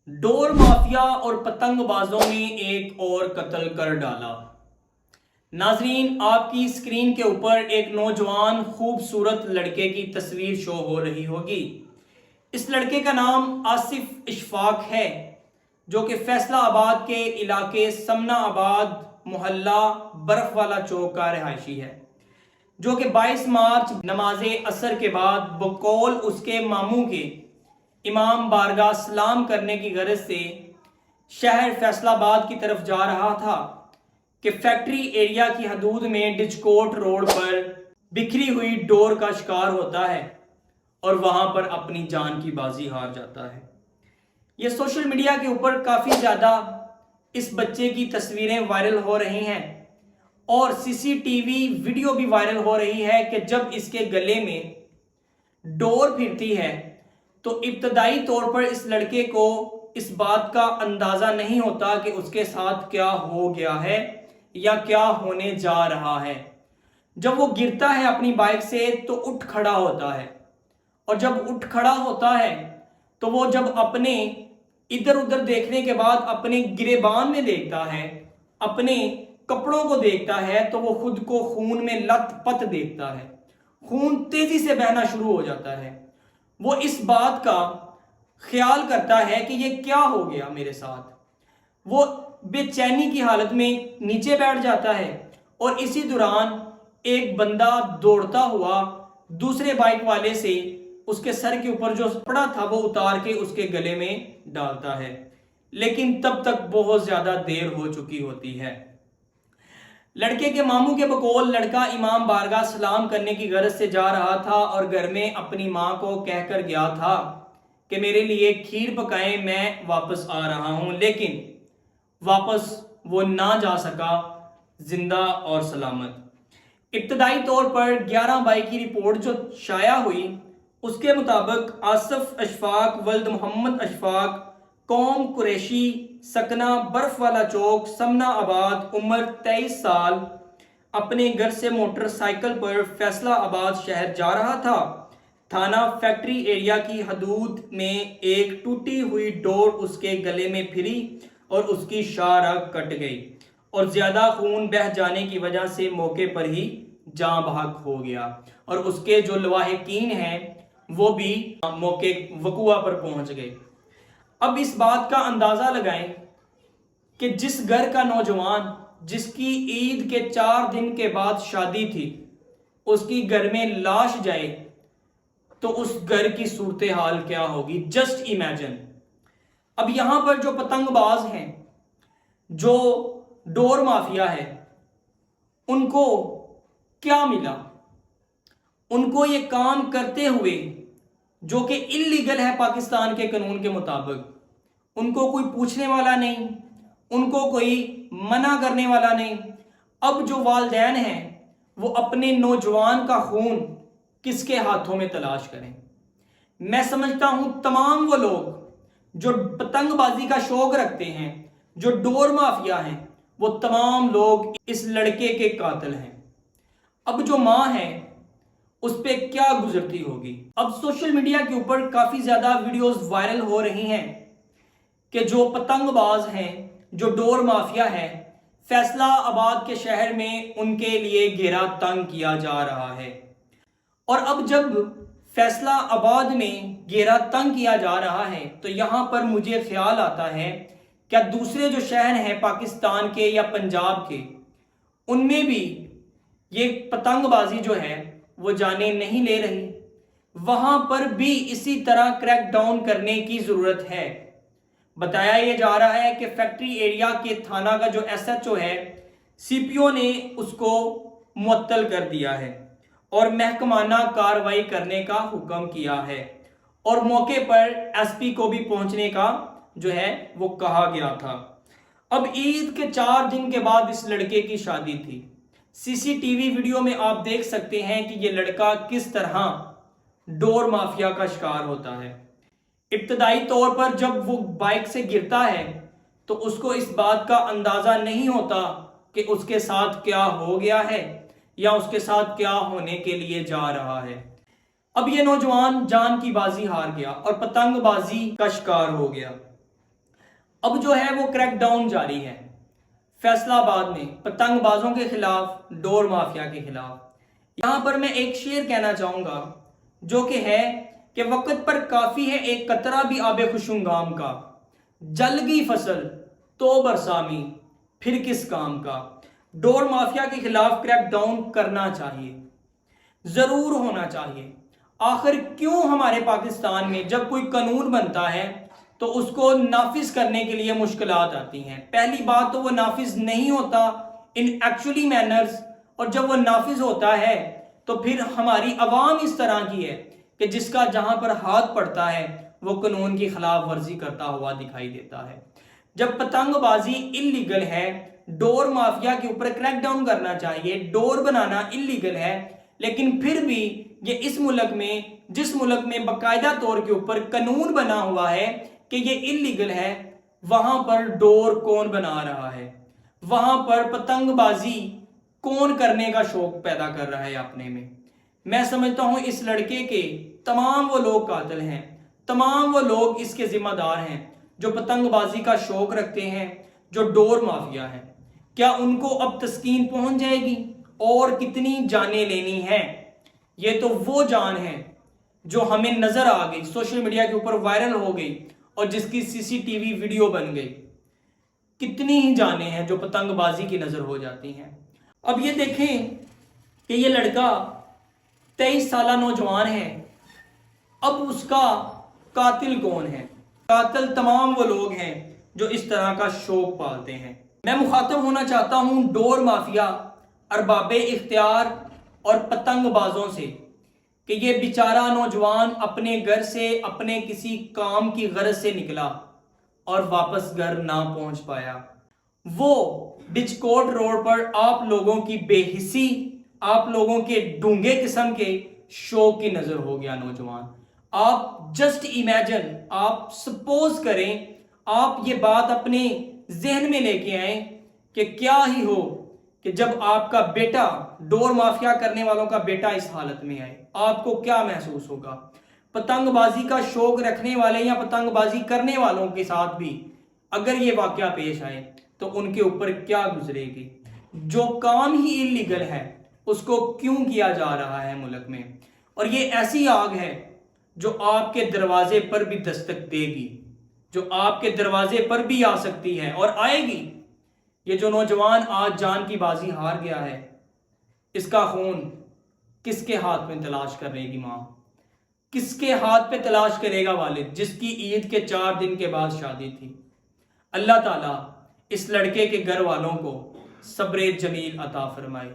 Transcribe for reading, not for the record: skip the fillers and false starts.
Door mafia और पतंगबाजों ने एक और कत्ल कर डाला। नाजरीन, आपकी स्क्रीन के ऊपर एक नौजवान खूबसूरत लड़के की तस्वीर शो हो रही होगी। इस लड़के का नाम आसिफ इशफाक है, जो कि फैसलाबाद के इलाके समनाबाद मोहल्ला बर्फ वाला चौक का रहायशी है, जो कि 22 मार्च नमाज असर के बाद बकौल उसके मामू के इमाम बारगाह सलाम करने की गरज से शहर फैसलाबाद की तरफ जा रहा था कि फैक्ट्री एरिया की हदूद में डिचकोट रोड पर बिखरी हुई डोर का शिकार होता है और वहां पर अपनी जान की बाजी हार जाता है। ये सोशल मीडिया के ऊपर काफ़ी ज़्यादा इस बच्चे की तस्वीरें वायरल हो रही हैं और सीसीटीवी वीडियो भी वायरल हो रही है कि जब इसके गले में डोर फिरती है तो इब्तदाई तौर पर इस लड़के को इस बात का अंदाज़ा नहीं होता कि उसके साथ क्या हो गया है या क्या होने जा रहा है। जब वो गिरता है अपनी बाइक से तो उठ खड़ा होता है, और जब उठ खड़ा होता है तो वो जब अपने इधर उधर देखने के बाद अपने गिरेबान में देखता है, अपने कपड़ों को देखता है, तो वो खुद को खून में लथपथ देखता है। खून तेजी से बहना शुरू हो जाता है। वो इस बात का ख्याल करता है कि ये क्या हो गया मेरे साथ। वो बेचैनी की हालत में नीचे बैठ जाता है और इसी दौरान एक बंदा दौड़ता हुआ दूसरे बाइक वाले से उसके सर के ऊपर जो पड़ा था वो उतार के उसके गले में डालता है, लेकिन तब तक बहुत ज्यादा देर हो चुकी होती है। लड़के के मामू के बकौल लड़का इमाम बारगाह सलाम करने की गरज से जा रहा था और घर में अपनी माँ को कहकर गया था कि मेरे लिए खीर पकाएं, मैं वापस आ रहा हूँ, लेकिन वापस वो ना जा सका जिंदा और सलामत। इब्तदाई तौर पर 11 मई की रिपोर्ट जो शाया हुई उसके मुताबिक आसिफ अशफाक वल्द मोहम्मद अशफाक कौम कुरैशी सकना बर्फ वाला चौक समना आबाद उम्र 23 साल अपने घर से मोटरसाइकिल पर फैसलाबाद शहर जा रहा था। थाना फैक्ट्री एरिया की हदूद में एक टूटी हुई डोर उसके गले में फिरी और उसकी शाह कट गई और ज्यादा खून बह जाने की वजह से मौके पर ही जाँ बहक हो गया और उसके जो लवाहिकीन हैं वो भी मौके वकुआ पर पहुंच गए। अब इस बात का अंदाजा लगाएं कि जिस घर का नौजवान जिसकी ईद के 4 दिन के बाद शादी थी उसकी घर में लाश जाए तो उस घर की सूरत हाल क्या होगी, जस्ट इमेजिन। अब यहां पर जो पतंगबाज हैं, जो डोर माफिया है, उनको क्या मिला? उनको ये काम करते हुए जो कि इल्लीगल है पाकिस्तान के कानून के मुताबिक, उनको कोई पूछने वाला नहीं, उनको कोई मना करने वाला नहीं। अब जो वालिदैन हैं वो अपने नौजवान का खून किसके हाथों में तलाश करें? मैं समझता हूं तमाम वो लोग जो पतंगबाजी का शौक रखते हैं, जो डोर माफिया हैं, वो तमाम लोग इस लड़के के कातिल हैं। अब जो माँ है उस पे क्या गुजरती होगी। अब सोशल मीडिया के ऊपर काफी ज्यादा वीडियोस वायरल हो रही हैं कि जो पतंगबाज हैं, जो डोर माफिया है, फैसलाबाद के शहर में उनके लिए घेरा तंग किया जा रहा है। और अब जब फैसलाबाद में घेरा तंग किया जा रहा है तो यहां पर मुझे ख्याल आता है क्या दूसरे जो शहर हैं पाकिस्तान के या पंजाब के, उनमें भी ये पतंगबाजी जो है वो जाने नहीं ले रही? वहां पर भी इसी तरह क्रैक डाउन करने की जरूरत है। बताया यह जा रहा है कि फैक्ट्री एरिया के थाना का जो एसएचओ है, सीपीओ ने उसको मुअत्तल कर दिया है और महकमाना कार्रवाई करने का हुक्म किया है और मौके पर एसपी को भी पहुंचने का जो है वो कहा गया था। अब ईद के 4 दिन के बाद इस लड़के की शादी थी। सीसीटीवी वीडियो में आप देख सकते हैं कि ये लड़का किस तरह डोर माफिया का शिकार होता है। इब्तदाई तौर पर जब वो बाइक से गिरता है तो उसको इस बात का अंदाजा नहीं होता कि उसके साथ क्या हो गया है या उसके साथ क्या होने के लिए जा रहा है। अब ये नौजवान जान की बाजी हार गया और पतंगबाजी का शिकार हो गया। اب جو ہے وہ کریک ڈاؤن جاری ہے فیصلہ آباد میں پتنگ بازوں کے خلاف، ڈور مافیا کے خلاف۔ یہاں پر میں ایک شعر کہنا چاہوں گا جو کہ ہے کہ وقت پر کافی ہے ایک قطرہ بھی آب خوشنگام کا، جل گئی فصل تو برسامی پھر کس کام کا۔ ڈور مافیا کے خلاف کریک ڈاؤن کرنا چاہیے، ضرور ہونا چاہیے۔ آخر کیوں ہمارے پاکستان میں جب کوئی قانون بنتا ہے تو اس کو نافذ کرنے کے لیے مشکلات آتی ہیں؟ پہلی بات تو وہ نافذ نہیں ہوتا ان ایکچولی مینرز، اور جب وہ نافذ ہوتا ہے تو پھر ہماری عوام اس طرح کی ہے کہ جس کا جہاں پر ہاتھ پڑتا ہے وہ قانون کی خلاف ورزی کرتا ہوا دکھائی دیتا ہے۔ جب پتنگ بازی انلیگل ہے، ڈور مافیا کے اوپر کریک ڈاؤن کرنا چاہیے، ڈور بنانا انلیگل ہے، لیکن پھر بھی یہ اس ملک میں، جس ملک میں باقاعدہ طور کے اوپر قانون بنا ہوا ہے کہ یہ انلیگل ہے، وہاں پر ڈور کون بنا رہا ہے؟ وہاں پر پتنگ بازی کون کرنے کا شوق پیدا کر رہا ہے اپنے میں؟ میں سمجھتا ہوں اس لڑکے کے تمام وہ لوگ قاتل ہیں، تمام وہ لوگ اس کے ذمہ دار ہیں جو پتنگ بازی کا شوق رکھتے ہیں، جو ڈور مافیا ہیں۔ کیا ان کو اب تسکین پہنچ جائے گی؟ اور کتنی جانیں لینی ہیں؟ یہ تو وہ جان ہے جو ہمیں نظر آ گئی، سوشل میڈیا کے اوپر وائرل ہو گئی اور جس کی سی سی ٹی وی ویڈیو بن گئی۔ کتنی ہی جانیں ہیں جو پتنگ بازی کی نظر ہو جاتی ہیں۔ اب یہ دیکھیں کہ یہ لڑکا 23 سالہ نوجوان ہے، اب اس کا قاتل کون ہے؟ قاتل تمام وہ لوگ ہیں جو اس طرح کا شوق پالتے ہیں۔ میں مخاطب ہونا چاہتا ہوں ڈور مافیا، ارباب اختیار اور پتنگ بازوں سے کہ یہ بیچارہ نوجوان اپنے گھر سے اپنے کسی کام کی غرض سے نکلا اور واپس گھر نہ پہنچ پایا۔ وہ بچکوٹ روڈ پر آپ لوگوں کی بے حسی، آپ لوگوں کے ڈونگے قسم کے شوق کی نظر ہو گیا نوجوان۔ آپ جسٹ امیجن، آپ سپوز کریں، آپ یہ بات اپنے ذہن میں لے کے آئیں کہ کیا ہی ہو کہ جب آپ کا بیٹا، ڈور مافیا کرنے والوں کا بیٹا اس حالت میں آئے، آپ کو کیا محسوس ہوگا؟ پتنگ بازی کا شوق رکھنے والے یا پتنگ بازی کرنے والوں کے ساتھ بھی اگر یہ واقعہ پیش آئے تو ان کے اوپر کیا گزرے گی؟ جو کام ہی انلیگل ہے اس کو کیوں کیا جا رہا ہے ملک میں؟ اور یہ ایسی آگ ہے جو آپ کے دروازے پر بھی دستک دے گی، جو آپ کے دروازے پر بھی آ سکتی ہے اور آئے گی۔ یہ جو نوجوان آج جان کی بازی ہار گیا ہے، اس کا خون کس کے ہاتھ میں تلاش کر رہے گی ماں؟ کس کے ہاتھ پہ تلاش کرے گا والد جس کی عید کے 4 دن کے بعد شادی تھی؟ اللہ تعالیٰ اس لڑکے کے گھر والوں کو صبر جمیل عطا فرمائے۔